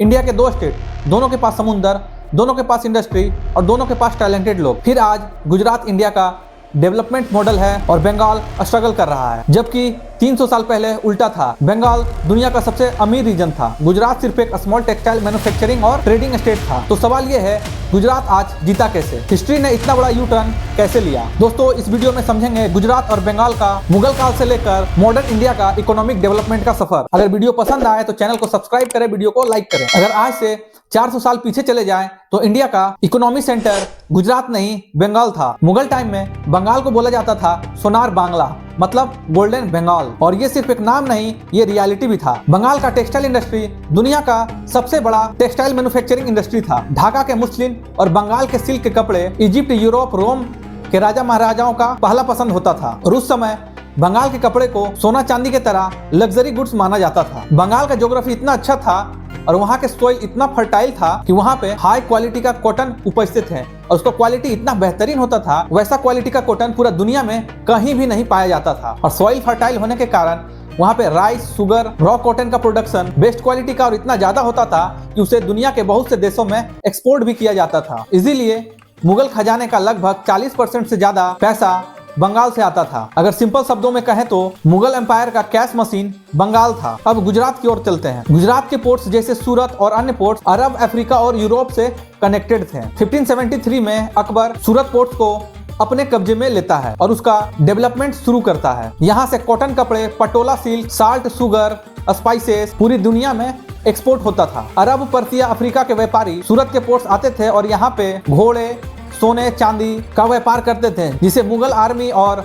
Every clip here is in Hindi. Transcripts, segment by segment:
इंडिया के दो स्टेट, दोनों के पास समुंदर, दोनों के पास इंडस्ट्री और दोनों के पास टैलेंटेड लोग। फिर आज गुजरात इंडिया का डेवलपमेंट मॉडल है और बंगाल स्ट्रगल कर रहा है, जबकि 300 साल पहले उल्टा था। बंगाल दुनिया का सबसे अमीर रीजन था, गुजरात सिर्फ एक स्मॉल टेक्सटाइल मैन्युफैक्चरिंग और ट्रेडिंग स्टेट था। तो सवाल ये है, गुजरात आज जीता कैसे? हिस्ट्री ने इतना बड़ा यू टर्न कैसे लिया? दोस्तों, इस वीडियो में समझेंगे गुजरात और बंगाल का मुगल काल से लेकर मॉडर्न इंडिया का इकोनॉमिक डेवलपमेंट का सफर। अगर वीडियो पसंद आए तो चैनल को सब्सक्राइब करें, वीडियो को लाइक करें। अगर आज से 400 साल पीछे चले जाएं तो इंडिया का इकोनॉमी सेंटर गुजरात नहीं बंगाल था। मुगल टाइम में बंगाल को बोला जाता था सोनार बांग्ला, मतलब गोल्डन बंगाल, और ये सिर्फ एक नाम नहीं, ये रियलिटी भी था। बंगाल का टेक्सटाइल इंडस्ट्री दुनिया का सबसे बड़ा टेक्सटाइल मैन्युफैक्चरिंग इंडस्ट्री था। ढाका के मुस्लिम और बंगाल के सिल्क के कपड़े इजिप्ट, यूरोप, रोम के राजा महाराजाओं का पहला पसंद होता था और उस समय बंगाल के कपड़े को सोना चांदी के तरह लग्जरी गुड्स माना जाता था। बंगाल का ज्योग्राफी इतना अच्छा था और वहाँ के सोइल इतना फर्टाइल था कि वहाँ पे हाई क्वालिटी का कॉटन उपस्थित है और उसका क्वालिटी इतना बेहतरीन होता था, वैसा क्वालिटी का कॉटन पूरा दुनिया में कहीं भी नहीं पाया जाता था। और सोइल फर्टाइल होने के कारण वहाँ पे राइस, शुगर, रॉ कॉटन का प्रोडक्शन बेस्ट क्वालिटी का और इतना ज्यादा होता था कि उसे दुनिया के बहुत से देशों में एक्सपोर्ट भी किया जाता था। इसीलिए मुगल खजाने का लगभग 40% से ज्यादा पैसा बंगाल से आता था। अगर सिंपल शब्दों में कहें तो मुगल एम्पायर का कैश मशीन बंगाल था। अब गुजरात की ओर चलते हैं। गुजरात के पोर्ट्स जैसे सूरत और अन्य पोर्ट्स अरब, अफ्रीका और यूरोप से कनेक्टेड थे। 1573 में अकबर सूरत पोर्ट को अपने कब्जे में लेता है और उसका डेवलपमेंट शुरू करता है। यहाँ से कॉटन कपड़े, Patola silk, salt, sugar, spices पूरी दुनिया में एक्सपोर्ट होता था। अरब, पर्सिया, अफ्रीका के व्यापारी सूरत के पोर्ट्स आते थे और यहाँ पे घोड़े, सोने, चांदी का व्यापार करते थे, जिसे मुगल आर्मी और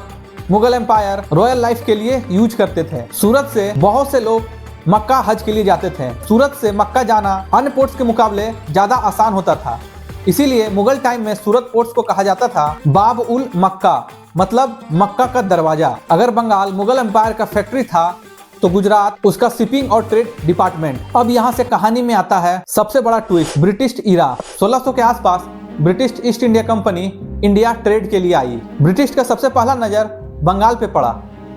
मुगल एम्पायर रॉयल लाइफ के लिए यूज करते थे। सूरत से बहुत से लोग मक्का हज के लिए जाते थे। सूरत से मक्का जाना अन्य पोर्ट्स के मुकाबले ज्यादा आसान होता था, इसीलिए मुगल टाइम में सूरत पोर्ट्स को कहा जाता था बाब उल मक्का, मतलब मक्का का दरवाजा। अगर बंगाल मुगल एम्पायर का फैक्ट्री था तो गुजरात उसका शिपिंग और ट्रेड डिपार्टमेंट। अब यहाँ से कहानी में आता है सबसे बड़ा ट्विस्ट, ब्रिटिश इरा। 1600 के आसपास British east India company India trade के लिए आई। ब्रिटिश का सबसे पहला नजर बंगाल पे पड़ा,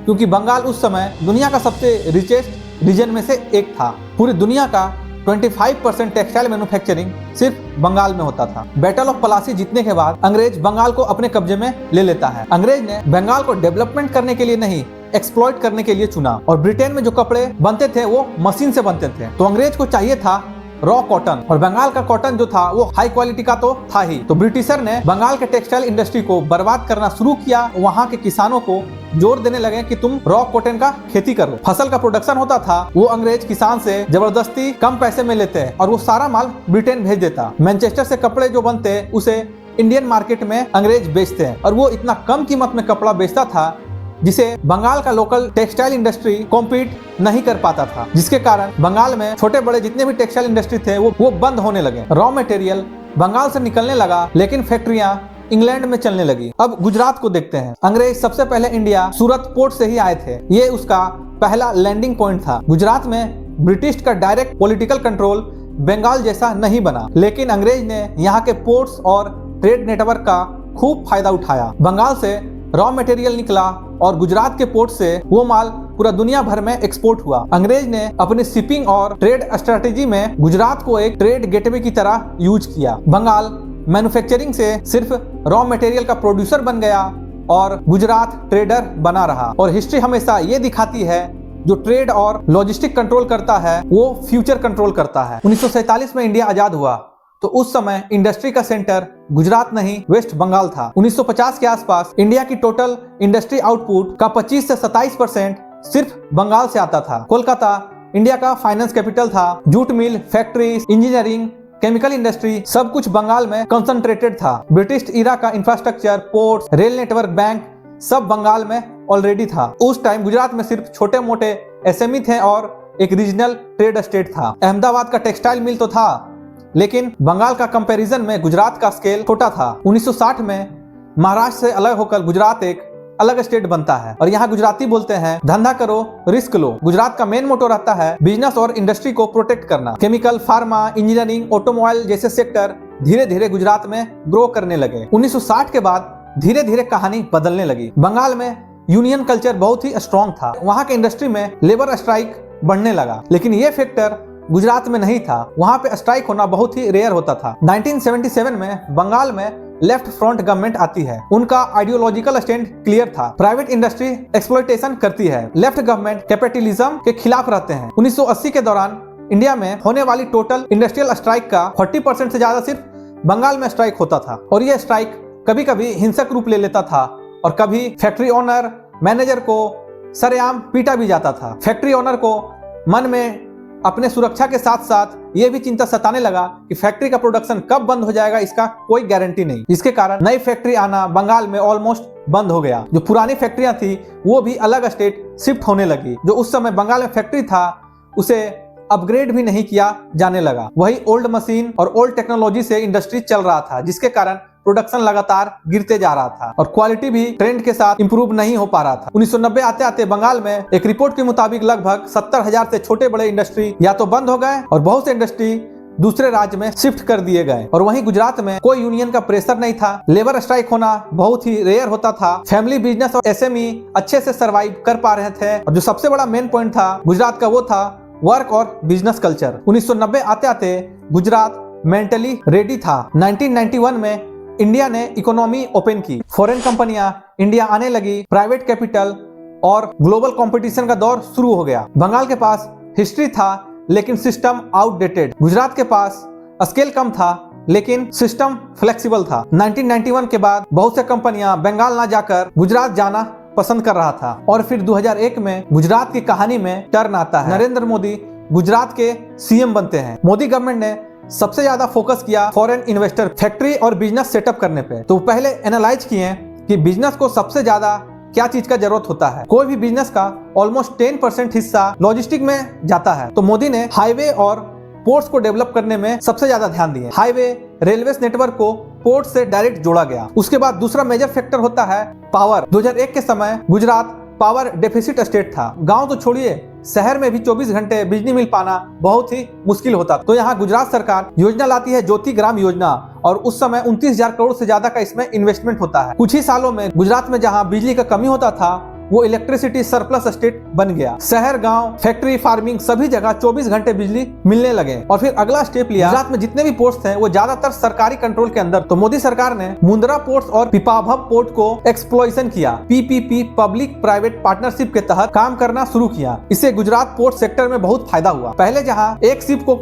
क्योंकि बंगाल उस समय दुनिया का सबसे रिचेस्ट रीजन में से एक था। पूरी दुनिया का 25% टेक्सटाइल मैन्युफैक्चरिंग सिर्फ बंगाल में होता था। बैटल ऑफ प्लासी जीतने के बाद अंग्रेज बंगाल को अपने कब्जे में ले लेता है। अंग्रेज ने बंगाल को डेवलपमेंट करने के लिए नहीं, एक्सप्लॉइट करने के लिए चुना। और ब्रिटेन में जो कपड़े बनते थे वो मशीन से बनते थे, तो अंग्रेज को चाहिए था रॉ कॉटन, और बंगाल का कॉटन जो था वो हाई क्वालिटी का तो था ही। तो ब्रिटिशर ने बंगाल के टेक्सटाइल इंडस्ट्री को बर्बाद करना शुरू किया। वहाँ के किसानों को जोर देने लगे कि तुम रॉ कॉटन का खेती करो। फसल का प्रोडक्शन होता था, वो अंग्रेज किसान से जबरदस्ती कम पैसे में लेते और वो सारा माल ब्रिटेन भेज देता। मैनचेस्टर से कपड़े जो बनते उसे इंडियन मार्केट में अंग्रेज बेचते हैं और वो इतना कम कीमत में कपड़ा बेचता था जिसे बंगाल का लोकल टेक्सटाइल इंडस्ट्री कॉम्पीट नहीं कर पाता था, जिसके कारण बंगाल में छोटे बड़े जितने भी टेक्सटाइल इंडस्ट्री थे वो बंद होने लगे। रॉ मटेरियल बंगाल से निकलने लगा, लेकिन फैक्ट्रियां इंग्लैंड में चलने लगी। अब गुजरात को देखते हैं। अंग्रेज सबसे पहले इंडिया सूरत पोर्ट से ही आए थे, ये उसका पहला लैंडिंग पॉइंट था। गुजरात में ब्रिटिश का डायरेक्ट पॉलिटिकल कंट्रोल बंगाल जैसा नहीं बना, लेकिन अंग्रेज ने यहाँ के पोर्ट्स और ट्रेड नेटवर्क का खूब फायदा उठाया। बंगाल से रॉ मटेरियल निकला और गुजरात के पोर्ट से वो माल पूरा दुनिया भर में एक्सपोर्ट हुआ। अंग्रेज ने अपनी शिपिंग और ट्रेड स्ट्रेटेजी में गुजरात को एक ट्रेड गेटवे की तरह यूज किया। बंगाल मैन्युफैक्चरिंग से सिर्फ रॉ मटेरियल का प्रोड्यूसर बन गया और गुजरात ट्रेडर बना रहा। और हिस्ट्री हमेशा ये दिखाती है, जो ट्रेड और लॉजिस्टिक कंट्रोल करता है वो फ्यूचर कंट्रोल करता है। 1947 में इंडिया आजाद हुआ तो उस समय इंडस्ट्री का सेंटर गुजरात नहीं वेस्ट बंगाल था। 1950 के आसपास इंडिया की टोटल इंडस्ट्री आउटपुट का 25 से 27% सिर्फ बंगाल से आता था। कोलकाता इंडिया का फाइनेंस कैपिटल था। Jute mill, factories, engineering, chemical industry सब कुछ बंगाल में कंसंट्रेटेड था। ब्रिटिश इरा का infrastructure, ports, rail network, bank सब बंगाल में ऑलरेडी था। उस टाइम गुजरात में सिर्फ छोटे मोटे एसएमई थे और एक रीजनल ट्रेड स्टेट था। अहमदाबाद का टेक्सटाइल मिल तो था, लेकिन बंगाल का कंपैरिजन में गुजरात का स्केल छोटा था। 1960 में महाराष्ट्र से अलग होकर गुजरात एक अलग स्टेट बनता है और यहाँ गुजराती बोलते हैं धंधा करो, रिस्क लो। गुजरात का मेन मोटो रहता है बिजनेस और इंडस्ट्री को प्रोटेक्ट करना। केमिकल, फार्मा, इंजीनियरिंग, ऑटोमोबाइल जैसे सेक्टर धीरे धीरे गुजरात में ग्रो करने लगे। 1960 के बाद धीरे धीरे कहानी बदलने लगी। बंगाल में यूनियन कल्चर बहुत ही स्ट्रॉन्ग था। वहाँ के इंडस्ट्री में लेबर स्ट्राइक बढ़ने लगा, लेकिन ये फैक्टर गुजरात में नहीं था। वहां पे स्ट्राइक होना बहुत ही रेयर होता था। 1977 में बंगाल में लेफ्ट फ्रंट गवर्नमेंट आती है। उनका आइडियोलॉजिकल स्टैंड क्लियर था। प्राइवेट इंडस्ट्री एक्सप्लॉयटेशन करती है। लेफ्ट गवर्नमेंट कैपिटलिज्म के खिलाफ रहते हैं। 1980 के दौरान इंडिया में होने वाली टोटल इंडस्ट्रियल स्ट्राइक का 40% से ज्यादा सिर्फ बंगाल में स्ट्राइक होता था। और यह स्ट्राइक कभी कभी हिंसक रूप ले लेता था और कभी फैक्ट्री ओनर मैनेजर को सरेआम पीटा भी जाता था। फैक्ट्री ओनर को मन में अपने सुरक्षा के साथ साथ ये भी चिंता सताने लगा कि फैक्ट्री का प्रोडक्शन कब बंद हो जाएगा, इसका कोई गारंटी नहीं। इसके कारण नई फैक्ट्री आना बंगाल में ऑलमोस्ट बंद हो गया। जो पुरानी फैक्ट्रियां थी वो भी अलग स्टेट शिफ्ट होने लगी। जो उस समय बंगाल में फैक्ट्री था उसे अपग्रेड भी नहीं किया जाने लगा। वही ओल्ड मशीन और ओल्ड टेक्नोलॉजी से इंडस्ट्री चल रहा था, जिसके कारण प्रोडक्शन लगातार गिरते जा रहा था और क्वालिटी भी ट्रेंड के साथ इंप्रूव नहीं हो पा रहा था। 1990 आते आते बंगाल में एक रिपोर्ट के मुताबिक लगभग 70,000 से छोटे बड़े इंडस्ट्री या तो बंद हो गए और बहुत से इंडस्ट्री दूसरे राज्य में शिफ्ट कर दिए गए। और वहीं गुजरात में कोई यूनियन का प्रेशर नहीं था। लेबर स्ट्राइक होना बहुत ही रेयर होता था। फैमिली बिजनेस और एसएमई अच्छे से सर्वाइव कर पा रहे थे। और जो सबसे बड़ा मेन पॉइंट था गुजरात का वो था वर्क और बिजनेस कल्चर। 1990 आते आते गुजरात मेंटली रेडी था। 1991 में इंडिया ने इकोनॉमी ओपन की। फॉरेन कंपनियां इंडिया आने लगी। प्राइवेट कैपिटल और ग्लोबल कंपटीशन का दौर शुरू हो गया। बंगाल के पास हिस्ट्री था लेकिन सिस्टम आउटडेटेड। गुजरात के पास स्केल कम था लेकिन सिस्टम फ्लेक्सिबल था। 1991 के बाद बहुत से कंपनियां बंगाल ना जाकर गुजरात जाना पसंद कर रहा था। और फिर 2001 में गुजरात की कहानी में टर्न आता है। नरेंद्र मोदी गुजरात के सीएम बनते हैं। मोदी गवर्नमेंट ने सबसे ज्यादा फोकस किया फॉरेन इन्वेस्टर फैक्ट्री और बिजनेस सेटअप करने पे। तो पहले एनालाइज किए कि बिजनेस को सबसे ज्यादा क्या चीज का जरूरत होता है। कोई भी बिजनेस का ऑलमोस्ट 10% हिस्सा लॉजिस्टिक में जाता है। तो मोदी ने हाईवे और पोर्ट्स को डेवलप करने में सबसे ज्यादा ध्यान दिए। हाईवे रेलवे नेटवर्क को पोर्ट से डायरेक्ट जोड़ा गया। उसके बाद दूसरा मेजर फैक्टर होता है पावर। 2001 के समय गुजरात पावर डेफिसिट स्टेट था। गांव तो छोड़िए, शहर में भी 24 घंटे बिजली मिल पाना बहुत ही मुश्किल होता। तो यहाँ गुजरात सरकार योजना लाती है ज्योति ग्राम योजना और उस समय 29,000 करोड़ से ज्यादा का इसमें इन्वेस्टमेंट होता है। कुछ ही सालों में गुजरात में जहाँ बिजली का कमी होता था वो इलेक्ट्रिसिटी सरप्लस स्टेट बन गया। शहर गांव फैक्ट्री फार्मिंग सभी जगह 24 घंटे बिजली मिलने लगे। और फिर अगला स्टेप लिया। गुजरात में जितने भी पोर्ट्स थे वो ज्यादातर सरकारी कंट्रोल के अंदर। तो मोदी सरकार ने मुंद्रा पोर्ट्स और पिपाभव पोर्ट को एक्सप्लॉयशन किया। पीपीपी पब्लिक प्राइवेट पार्टनरशिप के तहत काम करना शुरू किया। इससे गुजरात पोर्ट सेक्टर में बहुत फायदा हुआ। पहले जहाँ एक शिप को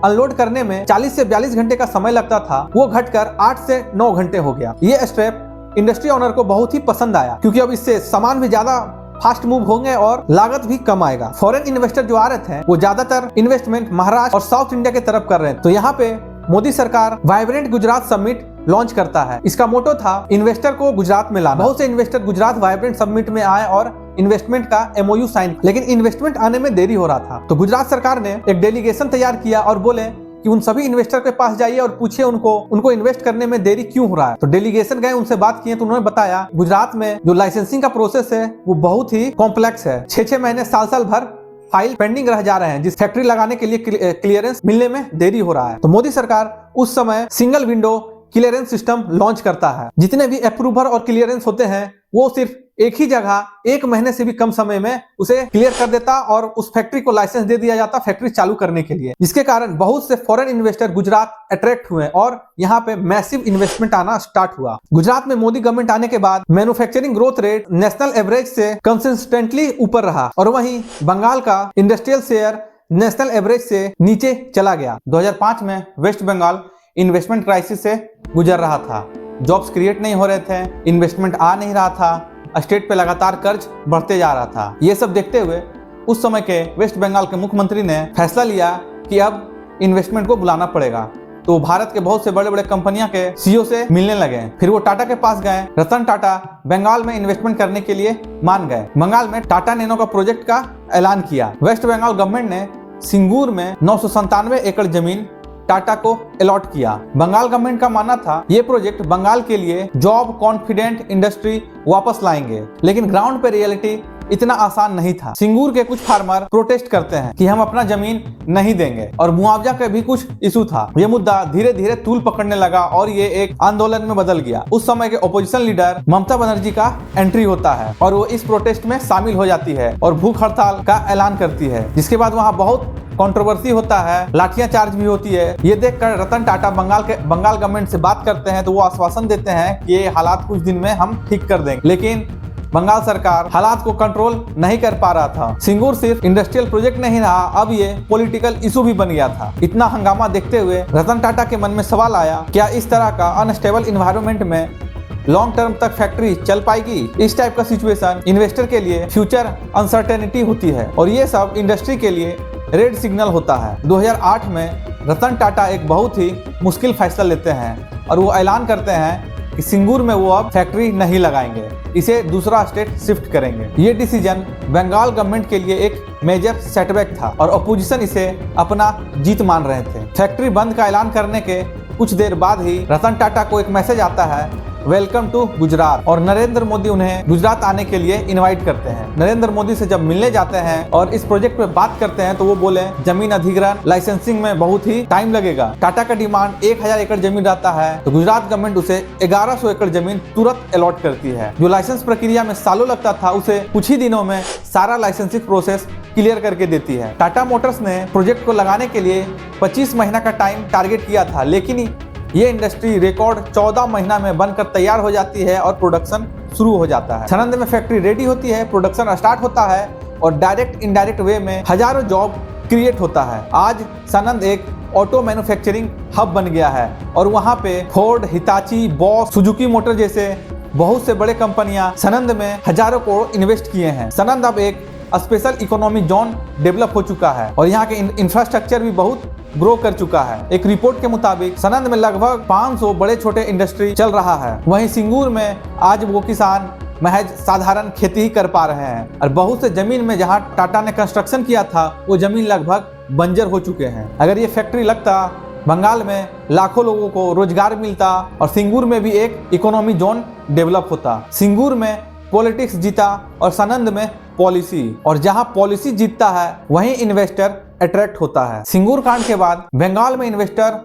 अनलोड करने में 40 से 42 घंटे का समय लगता था वो घटकर 8 से 9 घंटे हो गया। ये स्टेप इंडस्ट्री ओनर को बहुत ही पसंद आया क्योंकि अब इससे सामान भी ज्यादा फास्ट मूव होंगे और लागत भी कम आएगा। फॉरेन इन्वेस्टर जो आ रहे थे वो ज्यादातर इन्वेस्टमेंट महाराष्ट्र और साउथ इंडिया की तरफ कर रहे हैं। तो यहाँ पे मोदी सरकार वाइब्रेंट गुजरात समिट लॉन्च करता है। इसका मोटो था इन्वेस्टर को गुजरात में लाना। बहुत से इन्वेस्टर गुजरात वाइब्रेंट समिट में आए और इन्वेस्टमेंट का MOU साइन, लेकिन इन्वेस्टमेंट आने में देरी हो रहा था। तो गुजरात सरकार ने एक डेलीगेशन तैयार किया और बोले कि उन सभी इन्वेस्टर के पास जाइए और पूछिए उनको इन्वेस्ट करने में देरी क्यों हो रहा है। तो डेलीगेशन गए, उनसे बात किए तो उन्होंने बताया गुजरात में जो लाइसेंसिंग का प्रोसेस है वो बहुत ही कॉम्प्लेक्स है। 6-6 महीने साल भर फाइल पेंडिंग रह जा रहे हैं, जिस फैक्ट्री लगाने के लिए क्लियरेंस मिलने में देरी हो रहा है। तो मोदी सरकार उस समय single window clearance system launch करता है। जितने भी अप्रूवर और क्लियरेंस होते हैं वो सिर्फ एक ही जगह 1 महीने से भी कम समय में उसे क्लियर कर देता और उस फैक्ट्री को लाइसेंस दे दिया जाता फैक्ट्री चालू करने के लिए। जिसके कारण बहुत से फॉरेन इन्वेस्टर गुजरात अट्रैक्ट हुए और यहाँ पे मैसिव इन्वेस्टमेंट आना स्टार्ट हुआ। गुजरात में मोदी गवर्नमेंट आने के बाद manufacturing growth rate national average से कंसिस्टेंटली ऊपर रहा और वहीं बंगाल का इंडस्ट्रियल शेयर नेशनल एवरेज से नीचे चला गया। 2005 में वेस्ट बंगाल इन्वेस्टमेंट क्राइसिस से गुजर रहा था। जॉब्स क्रिएट नहीं हो रहे थे, इन्वेस्टमेंट आ नहीं रहा था, स्टेट पे लगातार कर्ज बढ़ते जा रहा था। ये सब देखते हुए उस समय के वेस्ट बंगाल के मुख्यमंत्री ने फैसला लिया कि अब इन्वेस्टमेंट को बुलाना पड़ेगा। तो भारत के बहुत से बड़े बड़े कंपनियां के CEO से मिलने लगे। फिर वो टाटा के पास गए। रतन टाटा बंगाल में इन्वेस्टमेंट करने के लिए मान गए। बंगाल में टाटा नैनो का प्रोजेक्ट का ऐलान किया। वेस्ट बंगाल गवर्नमेंट ने सिंगूर में 997 एकड़ जमीन टाटा को अलॉट किया। बंगाल गवर्नमेंट का मानना था ये प्रोजेक्ट बंगाल के लिए जॉब कॉन्फिडेंट इंडस्ट्री वापस लाएंगे, लेकिन ग्राउंड पे रियलिटी इतना आसान नहीं था। सिंगूर के कुछ फार्मर प्रोटेस्ट करते हैं कि हम अपना जमीन नहीं देंगे और मुआवजा का भी कुछ इशू था। ये मुद्दा धीरे धीरे तूल पकड़ने लगा और ये एक आंदोलन में बदल गया। उस समय के ओपोजिशन लीडर ममता बनर्जी का एंट्री होता है और वो इस प्रोटेस्ट में शामिल हो जाती है और भूख हड़ताल का ऐलान करती है, जिसके बाद वहाँ बहुत कंट्रोवर्सी होता है, लाठियां चार्ज भी होती है। ये देखकर रतन टाटा बंगाल गवर्नमेंट से बात करते हैं तो वो आश्वासन देते हैं कि ये हालात कुछ दिन में हम ठीक कर देंगे, लेकिन बंगाल सरकार हालात को कंट्रोल नहीं कर पा रहा था। सिंगूर सिर्फ इंडस्ट्रियल प्रोजेक्ट नहीं रहा, अब ये पॉलिटिकल इशू भी बन गया था। इतना हंगामा देखते हुए रतन टाटा के मन में सवाल आया, क्या इस तरह का अनस्टेबल इन्वायरमेंट में लॉन्ग टर्म तक फैक्ट्री चल पाएगी? इस टाइप का सिचुएशन इन्वेस्टर के लिए फ्यूचर अनसर्टेनिटी होती है और ये सब इंडस्ट्री के लिए रेड सिग्नल होता है। 2008 में रतन टाटा एक बहुत ही मुश्किल फैसला लेते हैं और वो ऐलान करते हैं कि सिंगूर में वो अब फैक्ट्री नहीं लगाएंगे, इसे दूसरा स्टेट शिफ्ट करेंगे। ये डिसीजन बंगाल गवर्नमेंट के लिए एक मेजर सेटबैक था और अपोजिशन इसे अपना जीत मान रहे थे। फैक्ट्री बंद का ऐलान करने के कुछ देर बाद ही रतन टाटा को एक मैसेज आता है, वेलकम टू गुजरात, और नरेंद्र मोदी उन्हें गुजरात आने के लिए इनवाइट करते हैं। नरेंद्र मोदी से जब मिलने जाते हैं और इस प्रोजेक्ट पे बात करते हैं तो वो बोले जमीन अधिग्रहण लाइसेंसिंग में बहुत ही टाइम लगेगा। टाटा का डिमांड 1000 एकड़ जमीन रहता है तो गुजरात गवर्नमेंट उसे 1100 एकड़ जमीन तुरंत अलॉट करती है। जो लाइसेंस प्रक्रिया में सालों लगता था उसे कुछ ही दिनों में सारा लाइसेंसिंग प्रोसेस क्लियर करके देती है। टाटा मोटर्स ने प्रोजेक्ट को लगाने के लिए 25 महीना का टाइम टारगेट किया था, लेकिन ये इंडस्ट्री रिकॉर्ड 14 महीना में बनकर तैयार हो जाती है और प्रोडक्शन शुरू हो जाता है। संनंद में फैक्ट्री रेडी होती है, प्रोडक्शन स्टार्ट होता है और डायरेक्ट इनडायरेक्ट वे में हजारों जॉब क्रिएट होता है। आज संनंद एक ऑटो मैन्युफैक्चरिंग हब बन गया है और वहाँ पे Ford, Hitachi, Bosch, Suzuki motor जैसे बहुत से बड़े कंपनियां संनंद में हजारों करोड़ इन्वेस्ट किए हैं। संनंद अब एक स्पेशल इकोनॉमिक जोन डेवलप हो चुका है और यहाँ के इंफ्रास्ट्रक्चर भी बहुत ग्रो कर चुका है। एक रिपोर्ट के मुताबिक संनंद में लगभग 500 बड़े छोटे इंडस्ट्री चल रहा है। वहीं सिंगूर में आज वो किसान महज साधारण खेती ही कर पा रहे हैं और बहुत से जमीन में जहां टाटा ने कंस्ट्रक्शन किया था वो जमीन लगभग बंजर हो चुके हैं। अगर ये फैक्ट्री लगता बंगाल में लाखों लोगों को रोजगार मिलता और सिंगूर में भी एक इकोनॉमी जोन डेवलप होता। सिंगूर में पॉलिटिक्स जीता और संनंद में पॉलिसी, और जहां पॉलिसी जीतता है वहीं इन्वेस्टर अट्रैक्ट होता है। सिंगूर कांड के बाद बंगाल में इन्वेस्टर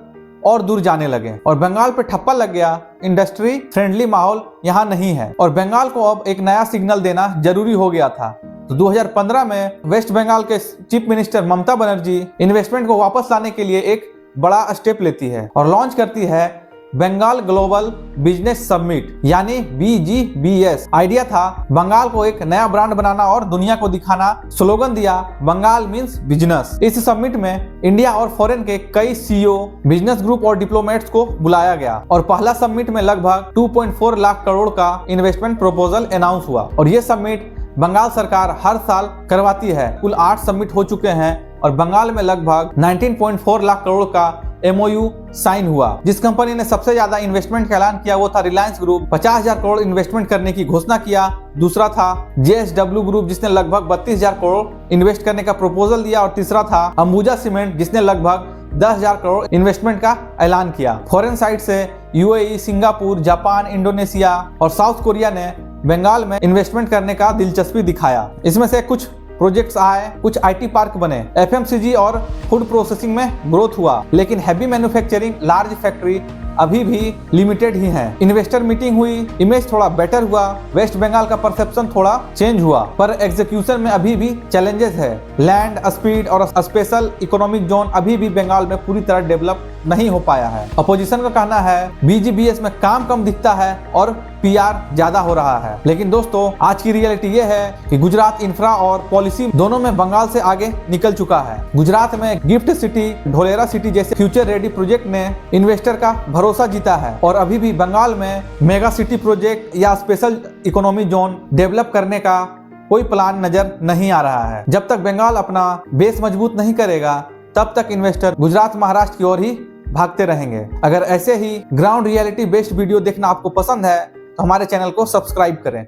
और दूर जाने लगे और बंगाल पे ठप्पा लग गया। इंडस्ट्री फ्रेंडली माहौल यहाँ नहीं है और बंगाल को अब एक नया सिग्नल देना जरूरी हो गया था। तो 2015 में वेस्ट बंगाल के chief minister Mamata Banerjee investment को वापस लाने के लिए एक बड़ा स्टेप लेती है और लॉन्च करती है बंगाल ग्लोबल बिजनेस समिट यानी BGBS। आइडिया था बंगाल को एक नया ब्रांड बनाना और दुनिया को दिखाना। स्लोगन दिया बंगाल मींस बिजनेस। इस समिट में इंडिया और फॉरेन के कई CEO, बिजनेस ग्रुप और डिप्लोमेट्स को बुलाया गया और पहला समिट में लगभग 2.4 लाख करोड़ का इन्वेस्टमेंट प्रपोजल अनाउंस हुआ। और ये समिट बंगाल सरकार हर साल करवाती है। कुल 8 समिट हो चुके हैं और बंगाल में लगभग 19.4 लाख करोड़ का MOU साइन हुआ। जिस कंपनी ने सबसे ज्यादा इन्वेस्टमेंट का ऐलान किया वो था रिलायंस ग्रुप, 50,000 करोड़ इन्वेस्टमेंट करने की घोषणा किया। दूसरा था JSW ग्रुप जिसने लगभग 32,000 करोड़ इन्वेस्ट करने का प्रपोजल दिया और तीसरा था अंबुजा सीमेंट जिसने लगभग 10,000 करोड़ इन्वेस्टमेंट का ऐलान किया। फॉरेन साइड से UAE, सिंगापुर, जापान, इंडोनेशिया और साउथ कोरिया ने बंगाल में इन्वेस्टमेंट करने का दिलचस्पी दिखाया। इसमें से कुछ प्रोजेक्ट्स आए, कुछ IT पार्क बने, FMCG और फूड प्रोसेसिंग में ग्रोथ हुआ, लेकिन हैवी मैन्युफैक्चरिंग लार्ज फैक्ट्री अभी भी लिमिटेड ही है। इन्वेस्टर मीटिंग हुई, इमेज थोड़ा बेटर हुआ, वेस्ट बंगाल का परसेप्शन थोड़ा चेंज हुआ, पर एग्जीक्यूशन में अभी भी चैलेंजेस है। लैंड, स्पीड और स्पेशल इकोनॉमिक जोन अभी भी बंगाल में पूरी तरह डेवलप नहीं हो पाया है। अपोजिशन का कहना है BGBS में काम कम दिखता है और PR ज्यादा हो रहा है। लेकिन दोस्तों आज की रियलिटी ये है कि गुजरात इंफ्रा और पॉलिसी दोनों में बंगाल से आगे निकल चुका है। गुजरात में गिफ्ट सिटी, ढोलेरा सिटी जैसे फ्यूचर रेडी प्रोजेक्ट ने इन्वेस्टर का भरोसा जीता है और अभी भी बंगाल में मेगा सिटी प्रोजेक्ट या स्पेशल इकोनॉमी जोन डेवलप करने का कोई प्लान नजर नहीं आ रहा है। जब तक बंगाल अपना बेस मजबूत नहीं करेगा तब तक इन्वेस्टर गुजरात, महाराष्ट्र की ओर ही भागते रहेंगे। अगर ऐसे ही ग्राउंड रियलिटी बेस्ड वीडियो देखना आपको पसंद है तो हमारे चैनल को सब्सक्राइब करें।